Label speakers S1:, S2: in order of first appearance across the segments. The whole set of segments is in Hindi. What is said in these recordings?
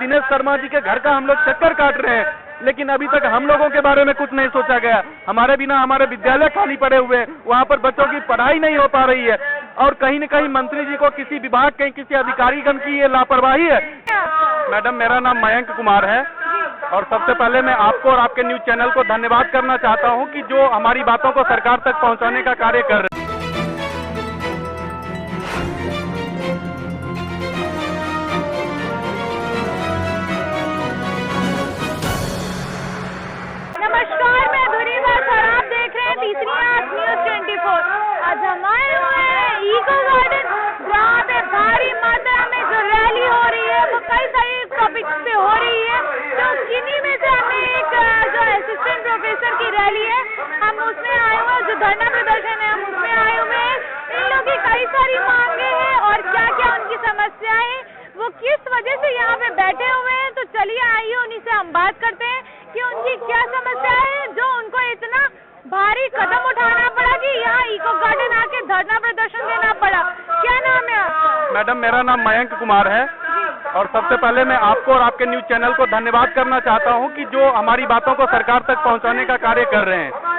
S1: दिनेश शर्मा जी के घर का हम लोग चक्कर काट रहे हैं, लेकिन अभी तक हम लोगों के बारे में कुछ नहीं सोचा गया। हमारे बिना हमारे विद्यालय खाली पड़े हुए हैं, वहाँ पर बच्चों की पढ़ाई नहीं हो पा रही है और कहीं न कहीं मंत्री जी को किसी विभाग के किसी अधिकारीगण की ये लापरवाही है। मैडम, मेरा नाम मयंक कुमार है और सबसे पहले मैं आपको और आपके न्यूज चैनल को धन्यवाद करना चाहता हूं कि जो हमारी बातों को सरकार तक पहुंचाने का कार्य कर रहे हैं।
S2: नमस्कार, मैं धुरी दास और आप देख रहे हैं तीसरी आंख न्यूज 24। आज हम आए हुए हैं इको गार्डन, जहाँ पे भारी मात्रा में जो रैली हो रही है वो कई सारी टॉपिक्स पे हो रही है। तो किन्हीं में से हमें एक जो असिस्टेंट प्रोफेसर की रैली है, हम उसमें आए हुए हैं। जो धरना प्रदर्शन है हम उसमें आए हुए हैं। इन लोगों की कई सारी मांगे हैं और क्या क्या उनकी समस्याएं हैं, वो किस वजह से यहाँ पे बैठे हुए हैं। तो चलिए आइए उन्हीं से हम बात करते हैं कि उनकी क्या समस्या है जो उनको इतना भारी कदम उठाना पड़ा कि यहाँ इको गार्डन आके धरना प्रदर्शन देना पड़ा। क्या नाम है आपका?
S1: मैडम, मेरा नाम मयंक कुमार है और सबसे पहले मैं आपको और आपके न्यूज चैनल को धन्यवाद करना चाहता हूं कि जो हमारी बातों को सरकार तक पहुंचाने का कार्य कर रहे हैं।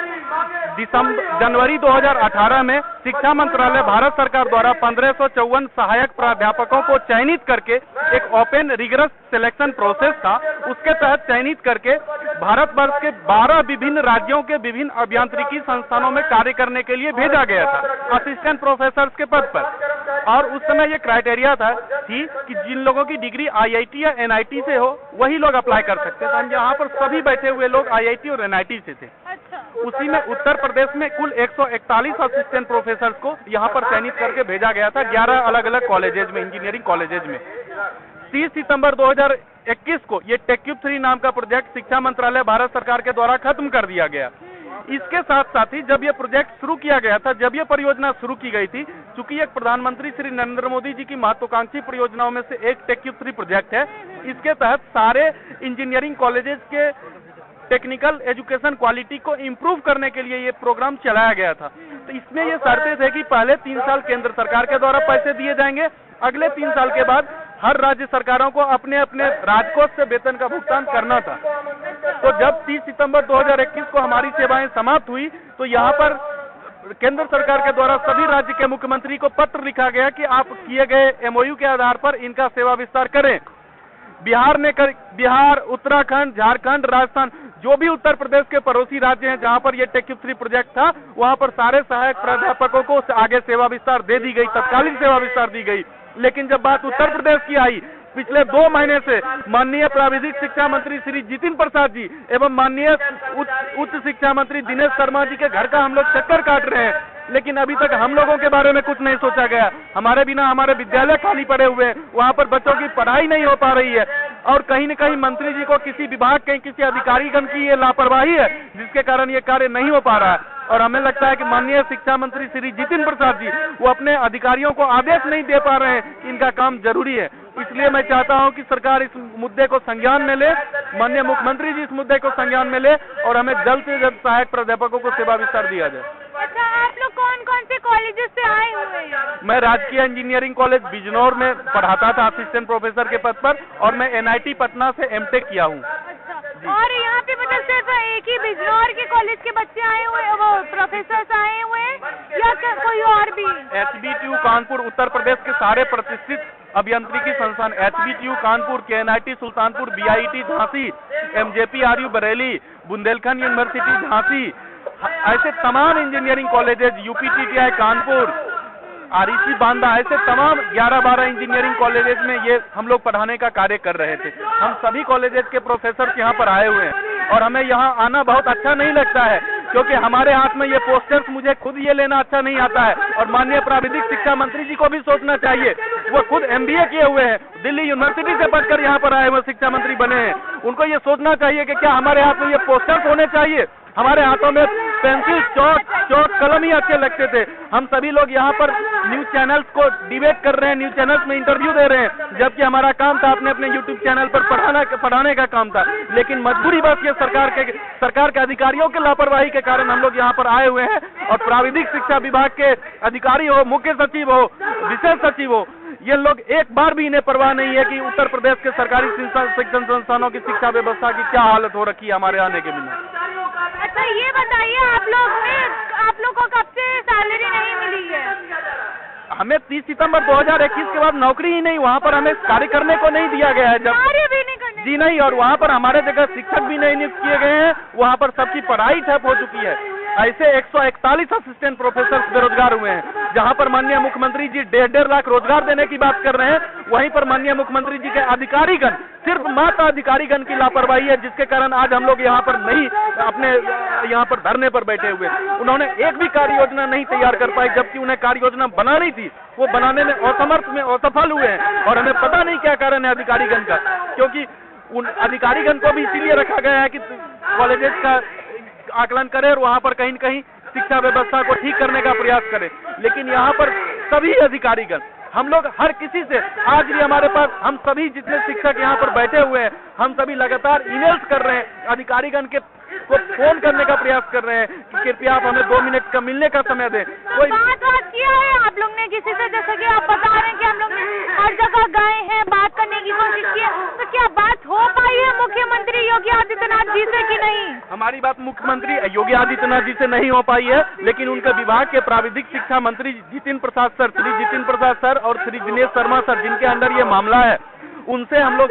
S1: जनवरी 2018 में शिक्षा मंत्रालय भारत सरकार द्वारा 1554 सहायक प्राध्यापकों को चयनित करके एक ओपन रिगरस सिलेक्शन प्रोसेस था, उसके तहत चयनित करके भारतवर्ष के 12 विभिन्न राज्यों के विभिन्न अभियांत्रिकी संस्थानों में कार्य करने के लिए भेजा गया था असिस्टेंट प्रोफेसर के पद पर। और उस समय ये क्राइटेरिया थी कि जिन लोगों की डिग्री IIT या NIT से हो वही लोग अप्लाई कर सकते थे। हम यहाँ पर सभी बैठे हुए लोग IIT और NIT से थे। उसी में उत्तर प्रदेश में कुल 141 असिस्टेंट प्रोफेसर को यहाँ पर चयनित करके भेजा गया था 11 अलग अलग कॉलेजेज में, इंजीनियरिंग कॉलेजेज में। 30 सितंबर 2021 को ये टेक्यूब 3 नाम का प्रोजेक्ट शिक्षा मंत्रालय भारत सरकार के द्वारा खत्म कर दिया गया। इसके साथ साथ ही जब ये प्रोजेक्ट शुरू किया गया था, जब ये परियोजना शुरू की गई थी, चूंकि एक प्रधानमंत्री श्री नरेंद्र मोदी जी की महत्वाकांक्षी परियोजनाओं में से एक टेक्यूब 3 प्रोजेक्ट है। इसके तहत सारे इंजीनियरिंग कॉलेजेस के टेक्निकल एजुकेशन क्वालिटी को इम्प्रूव करने के लिए ये प्रोग्राम चलाया गया था। तो इसमें ये शर्तें थे कि पहले 3 साल केंद्र सरकार के द्वारा पैसे दिए जाएंगे, अगले 3 साल के बाद हर राज्य सरकारों को अपने अपने राजकोष से वेतन का भुगतान करना था। तो जब 30 सितंबर 2021 को हमारी सेवाएं समाप्त हुई तो यहाँ पर केंद्र सरकार के द्वारा सभी राज्य के मुख्यमंत्री को पत्र लिखा गया कि आप किए गए MOU के आधार पर इनका सेवा विस्तार करें। बिहार, उत्तराखंड, झारखंड, राजस्थान, जो भी उत्तर प्रदेश के पड़ोसी राज्य हैं जहां पर ये टेक्यूब 3 प्रोजेक्ट था, वहां पर सारे सहायक प्राध्यापकों को आगे सेवा विस्तार दे दी गई, तत्कालीन सेवा विस्तार दी गई। लेकिन जब बात उत्तर प्रदेश की आई, पिछले 2 महीने से माननीय प्राविधिक शिक्षा मंत्री श्री जितिन प्रसाद जी एवं माननीय उच्च शिक्षा मंत्री दिनेश शर्मा जी के घर का हम लोग चक्कर काट रहे हैं, लेकिन अभी तक हम लोगों के बारे में कुछ नहीं सोचा गया। हमारे बिना हमारे विद्यालय खाली पड़े हुए हैं, वहाँ पर बच्चों की पढ़ाई नहीं हो पा रही है और कहीं न कहीं मंत्री जी को किसी विभाग के किसी अधिकारीगण की ये लापरवाही है, जिसके कारण ये कार्य नहीं हो पा रहा है। और हमें लगता है कि माननीय शिक्षा मंत्री श्री जितिन प्रसाद जी वो अपने अधिकारियों को आदेश नहीं दे पा रहे हैं, इनका काम जरूरी है। इसलिए मैं चाहता हूं कि सरकार इस मुद्दे को संज्ञान में ले, माननीय मुख्यमंत्री जी इस मुद्दे को संज्ञान में ले और हमें जल्द से जल्द सहायक प्राध्यापकों को सेवा विस्तार दिया जाए।
S2: अच्छा, आप लोग कौन कौन से कॉलेजेस से आए हुए हैं?
S1: मैं राजकीय इंजीनियरिंग कॉलेज बिजनौर में पढ़ाता था असिस्टेंट प्रोफेसर के पद पर और मैं NIT पटना से MTech किया हूँ।
S2: और यहाँ पे मतलब सिर्फ एक ही बिजनौर के कॉलेज के बच्चे आए हुए, वो प्रोफेसर आए हुए हैं या कोई और भी?
S1: HBTU कानपुर, उत्तर प्रदेश के सारे प्रतिष्ठित अभियांत्रिकी संस्थान, HBTU Kanpur, KNIT Sultanpur, BIT Jhansi, MJPRU Bareilly, Bundelkhand university Jhansi, ऐसे तमाम engineering colleges, UPTTI Kanpur, REC Banda, ऐसे तमाम 11-12 इंजीनियरिंग कॉलेजेस में ये हम लोग पढ़ाने का कार्य कर रहे थे। हम सभी कॉलेजेस के प्रोफेसर यहाँ पर आए हुए हैं और हमें यहाँ आना बहुत अच्छा नहीं लगता है, क्योंकि हमारे हाथ में ये पोस्टर्स मुझे खुद ये लेना अच्छा नहीं आता है। और माननीय प्राविधिक शिक्षा मंत्री जी को भी सोचना चाहिए, वो खुद MBA किए हुए हैं, दिल्ली यूनिवर्सिटी से पढ़कर यहाँ पर आए हुए शिक्षा मंत्री बने हैं। उनको ये सोचना चाहिए कि क्या हमारे हाथ में ये पोस्टर्स होने चाहिए। हमारे हाथों में पेंसिल, चौक, कलम ही अच्छे लगते थे। हम सभी लोग यहाँ पर न्यूज चैनल्स को डिबेट कर रहे हैं, न्यूज चैनल्स में इंटरव्यू दे रहे हैं, जबकि हमारा काम था अपने अपने यूट्यूब चैनल पर पढ़ाने का काम था। लेकिन मजबूरी बस ये सरकार के अधिकारियों के लापरवाही के कारण हम लोग यहाँ पर आए हुए हैं। और प्राविधिक शिक्षा विभाग के अधिकारी हो, मुख्य सचिव हो, विशेष सचिव हो, ये लोग एक बार भी इन्हें परवाह नहीं है कि उत्तर प्रदेश के सरकारी शिक्षण संस्थानों की शिक्षा व्यवस्था की क्या हालत हो रखी है हमारे आने के बिना।
S2: अच्छा ये बताइए, आप लोग को कब से सैलरी नहीं मिली है?
S1: हमें 30 सितंबर 2021 के बाद नौकरी ही नहीं, वहाँ पर हमें कार्य करने को नहीं दिया गया है। जब
S2: कार्य भी नहीं करने
S1: जी नहीं, और वहाँ पर हमारे जगह शिक्षक भी नहीं नियुक्त किए गए हैं, वहाँ पर सबकी पढ़ाई ठप हो चुकी है। ऐसे 141 असिस्टेंट प्रोफेसर बेरोजगार हुए हैं। जहाँ पर माननीय मुख्यमंत्री जी 1.5 लाख रोजगार देने की बात कर रहे हैं, वहीं पर माननीय मुख्यमंत्री जी के अधिकारीगण, सिर्फ मात्र अधिकारीगण की लापरवाही है, जिसके कारण आज हम लोग यहाँ पर नहीं अपने यहाँ पर धरने पर बैठे हुए। उन्होंने एक भी कार्य योजना नहीं तैयार कर पाई, जबकि उन्हें कार्य योजना बनानी थी, वो बनाने में असफल हुए हैं। और हमें पता नहीं क्या कारण है अधिकारीगण का, क्योंकि उन अधिकारीगण को भी इसीलिए रखा गया है कि कॉलेजेस का आकलन करे और वहाँ पर कहीं न कहीं शिक्षा व्यवस्था को ठीक करने का प्रयास करे। लेकिन यहाँ पर सभी अधिकारीगण, हम लोग हर किसी से, आज भी हमारे पास हम सभी जितने शिक्षक यहाँ पर बैठे हुए हैं, हम सभी लगातार ईमेल्स कर रहे हैं, अधिकारीगण के को फोन करने का प्रयास कर रहे हैं कि कृपया आप हमें 2 मिनट का मिलने का समय दें। कोई
S2: बात किया है आप लोग ने किसी से? जैसे कि आप बता रहे हैं कि हम लोग हर जगह गए हैं, बात करने की कोशिश की है, तो क्या बात हो पाई है मुख्यमंत्री योगी आदित्यनाथ जी से कि नहीं?
S1: हमारी बात मुख्यमंत्री योगी आदित्यनाथ जी से नहीं हो पाई है, लेकिन उनके विभाग के प्राविधिक शिक्षा मंत्री जितिन प्रसाद सर, श्री जितिन प्रसाद सर और श्री दिनेश शर्मा सर, जिनके अंडर ये मामला है, उनसे हम लोग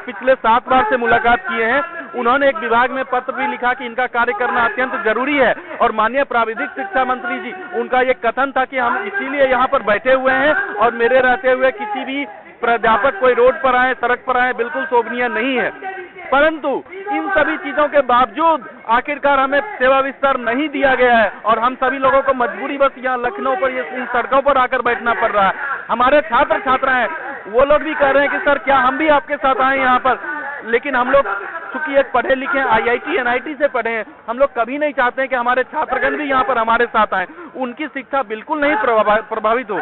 S1: पिछले 7 बार से मुलाकात किए हैं। उन्होंने एक विभाग में पत्र भी लिखा कि इनका कार्य करना अत्यंत जरूरी है, और माननीय प्राविधिक शिक्षा मंत्री जी, उनका ये कथन था कि हम इसीलिए यहाँ पर बैठे हुए हैं, और मेरे रहते हुए किसी भी प्राध्यापक कोई रोड पर आए, सड़क पर आए, बिल्कुल शोभनीय नहीं है। परंतु इन सभी चीजों के बावजूद आखिरकार हमें सेवा विस्तार नहीं दिया गया है, और हम सभी लोगों को मजबूरी बस यहाँ लखनऊ पर इन सड़कों पर आकर बैठना पड़ रहा है। हमारे छात्र छात्राएं, वो लोग भी कह रहे हैं कि सर क्या हम भी आपके साथ आए यहाँ पर, लेकिन हम लोग चूंकि एक पढ़े लिखे IIT NIT से पढ़े हैं, हम लोग कभी नहीं चाहते हैं कि हमारे छात्रगण भी यहाँ पर हमारे साथ आए, उनकी शिक्षा बिल्कुल नहीं प्रभावित हो।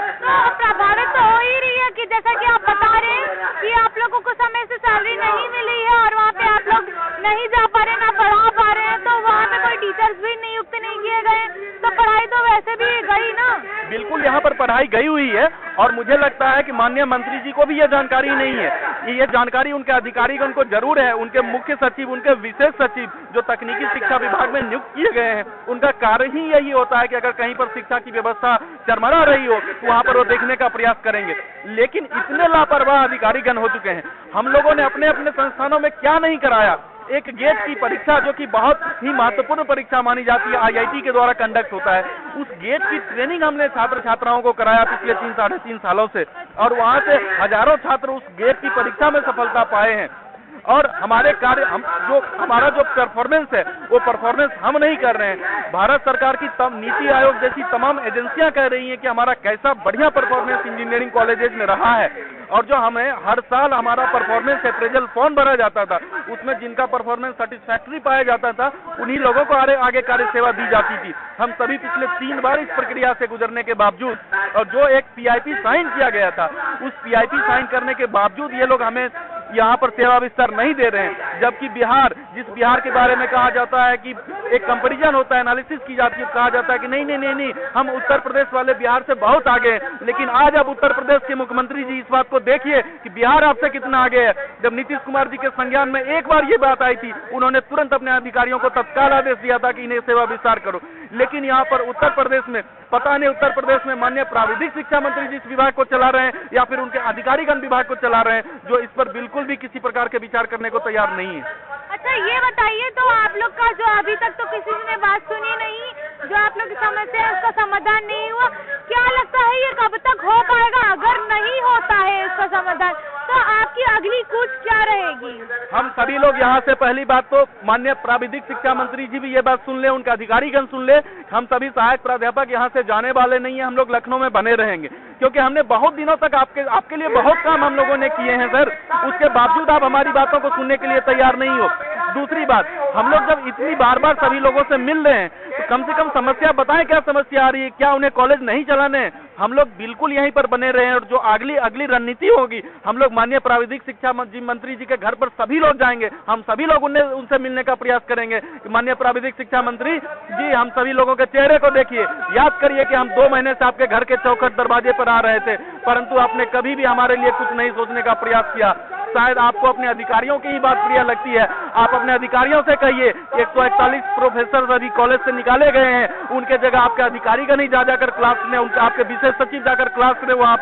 S2: प्रभावित तो हो ही रही है कि जैसा कि आप बता रहे हैं कि आप लोगों को समय से सैलरी नहीं मिली है, और वहाँ पे आप लोग नहीं जा पा रहे, ना पढ़ा पा रहे हैं, तो वहाँ पे कोई टीचर्स भी नियुक्त नहीं किए गए, तो पढ़ाई तो वैसे भी गई ना।
S1: बिल्कुल यहाँ पर पढ़ाई गई हुई है, और मुझे लगता है कि माननीय मंत्री जी को भी ये जानकारी नहीं है। ये जानकारी उनके अधिकारीगण को जरूर है। उनके मुख्य सचिव, उनके विशेष सचिव जो तकनीकी शिक्षा विभाग में नियुक्त किए गए हैं, उनका कार्य ही यही होता है कि अगर कहीं पर शिक्षा की व्यवस्था चरमरा रही हो तो वहाँ पर वो देखने का प्रयास करेंगे। लेकिन इतने लापरवाह अधिकारीगण हो चुके हैं। हम लोगों ने अपने अपने संस्थानों में क्या नहीं कराया। एक गेट की परीक्षा जो कि बहुत ही महत्वपूर्ण परीक्षा मानी जाती है, IIT के द्वारा कंडक्ट होता है, उस गेट की ट्रेनिंग हमने छात्र छात्राओं को कराया पिछले 3-3.5 सालों से, और वहां से हजारों छात्र उस गेट की परीक्षा में सफलता पाए हैं। और हमारे कार्य हमारा जो परफॉर्मेंस है, वो परफॉर्मेंस हम नहीं कर रहे हैं। भारत सरकार की नीति आयोग जैसी तमाम एजेंसियां कह रही हैं कि हमारा कैसा बढ़िया परफॉर्मेंस इंजीनियरिंग कॉलेजेस में रहा है, और जो हमें हर साल हमारा परफॉर्मेंस अप्रेजल फॉर्म भरा जाता था, उसमें जिनका परफॉर्मेंस सेटिस्फैक्टरी पाया जाता था, उन्हीं लोगों को आगे कार्य सेवा दी जाती थी। हम सभी पिछले 3 बार इस प्रक्रिया से गुजरने के बावजूद, और जो एक PIP साइन किया गया था, उस PIP साइन करने के बावजूद ये लोग हमें यहाँ पर सेवा विस्तार नहीं दे रहे हैं। जबकि जिस बिहार के बारे में कहा जाता है कि एक कंपैरिजन होता है, एनालिसिस की जाती है, कहा जाता है कि नहीं हम उत्तर प्रदेश वाले बिहार से बहुत आगे हैं। लेकिन आज अब उत्तर प्रदेश के मुख्यमंत्री जी इस बात को देखिए कि बिहार आपसे कितना आगे है। जब नीतीश कुमार जी के संज्ञान में एक बार ये बात आई थी, उन्होंने तुरंत अपने अधिकारियों को तत्काल आदेश दिया था कि इन्हें सेवा विस्तार करो। लेकिन यहाँ पर उत्तर प्रदेश में पता नहीं, उत्तर प्रदेश में माननीय प्राविधिक शिक्षा मंत्री जी इस विभाग को चला रहे हैं या फिर उनके अधिकारीगण विभाग को चला रहे हैं, जो इस पर बिल्कुल भी किसी प्रकार के विचार करने को तैयार नहीं है।
S2: अच्छा ये बताइए, तो आप लोग का जो अभी तक तो किसी ने बात सुनी नहीं, जो आप लोग की समस्या है उसका समाधान नहीं हुआ, क्या लगता है ये कब तक हो पाएगा? अगर नहीं होता है इसका समाधान, तो आपकी अगली कूच क्या रहेगी?
S1: हम सभी लोग यहाँ से पहली बात तो माननीय प्राविधिक शिक्षा मंत्री जी भी ये बात सुन ले, उनके अधिकारीगण सुन ले, हम सभी सहायक प्राध्यापक यहाँ से जाने वाले नहीं है। हम लोग लखनऊ में बने रहेंगे, क्योंकि हमने बहुत दिनों तक आपके लिए बहुत काम हम लोगों ने किए हैं सर। उसके बावजूद आप हमारी बातों को सुनने के लिए तैयार नहीं हो। दूसरी बात, हम लोग जब इतनी बार बार सभी लोगों से मिल रहे हैं तो कम से कम समस्या बताएं, क्या समस्या आ रही है, क्या उन्हें कॉलेज नहीं चलाने हैं? हम लोग बिल्कुल यहीं पर बने रहे हैं और जो अगली रणनीति होगी हम लोग माननीय प्राविधिक शिक्षा मंत्री जी के घर पर सभी लोग जाएंगे, हम सभी लोग उनसे मिलने का प्रयास करेंगे। माननीय प्राविधिक शिक्षा मंत्री जी, हम सभी लोगों के चेहरे को देखिए, याद करिए कि हम 2 महीने से आपके घर के चौखट दरवाजे पर आ रहे थे, परंतु आपने कभी भी हमारे लिए कुछ नहीं सोचने का प्रयास किया। शायद आपको अपने अधिकारियों की ही बात प्रिय लगती है, आप अपने अधिकारियों से कहिए 141 प्रोफेसर अभी कॉलेज से निकाले गए हैं, उनके जगह आपके अधिकारी का नहीं जाकर क्लास में, उनके आपके विशेष सचिव जाकर क्लास में वहाँ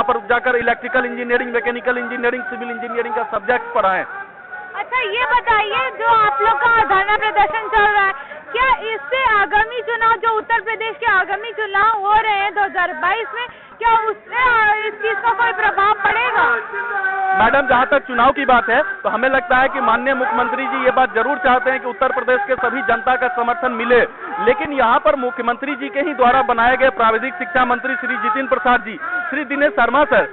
S1: पर जाकर electrical engineering, mechanical engineering, civil engineering का सब्जेक्ट पढ़ाएं।
S2: अच्छा, ये बताइए, जो आप लोग का धरना प्रदर्शन चल रहा है, क्या इससे आगामी चुनाव, जो उत्तर प्रदेश के आगामी चुनाव हो रहे हैं 2022 में, क्या उससे इस चीज का कोई प्रभाव पड़ेगा?
S1: मैडम, जहाँ तक चुनाव की बात है तो हमें लगता है कि माननीय मुख्यमंत्री जी ये बात जरूर चाहते हैं कि उत्तर प्रदेश के सभी जनता का समर्थन मिले, लेकिन यहाँ पर मुख्यमंत्री जी के ही द्वारा बनाए गए प्राविधिक शिक्षा मंत्री श्री जितेंद्र प्रसाद जी, श्री दिनेश शर्मा सर,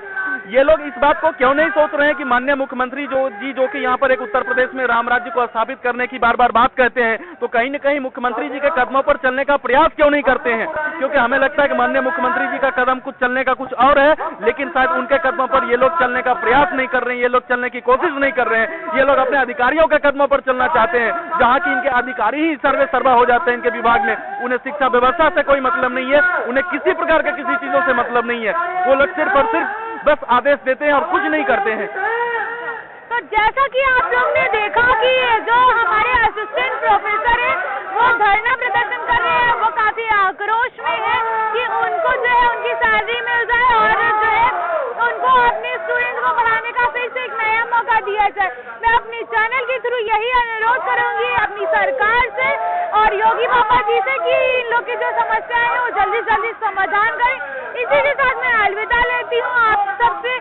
S1: ये लोग इस बात को क्यों नहीं सोच रहे हैं कि माननीय मुख्यमंत्री जो कि यहाँ पर एक उत्तर प्रदेश में राम राज्य को स्थापित करने की बार बार बात कहते हैं, तो कहीं न कहीं मुख्यमंत्री जी के कदमों पर चलने का प्रयास क्यों नहीं करते हैं? क्योंकि हमें लगता है कि माननीय मुख्यमंत्री जी का कदम कुछ चलने का कुछ और है, लेकिन शायद उनके कदमों पर ये लोग चलने का प्रयास नहीं कर रहे हैं, ये लोग चलने की कोशिश नहीं कर रहे हैं। ये लोग अपने अधिकारियों के कदमों पर चलना चाहते हैं, जहाँ की इनके अधिकारी ही सर्वे सर्वा हो जाते हैं इनके विभाग में। उन्हें शिक्षा व्यवस्था से कोई मतलब नहीं है, उन्हें किसी प्रकार के किसी चीजों से मतलब नहीं है, वो लोग सिर्फ और सिर्फ बस आदेश देते हैं और कुछ नहीं करते हैं।
S2: तो जैसा कि आप लोग ने देखा कि जो हमारे असिस्टेंट प्रोफेसर है वो धरना प्रदर्शन कर रहे हैं, वो काफी आक्रोश में है कि उनको जो है उनकी सैलरी मिल जाए और जो है उनको अपने स्टूडेंट्स को पढ़ाने का फिर से एक नया मौका दिया जाए। मैं अपने चैनल के थ्रू यही अनुरोध करूंगी अपनी सरकार से और योगी बाबा जी से कि इन लोग की जो समस्याएं हैं वो जल्दी जल्दी समाधान करें। इसी के साथ मैं अलविदा लेती हूँ आप सबसे।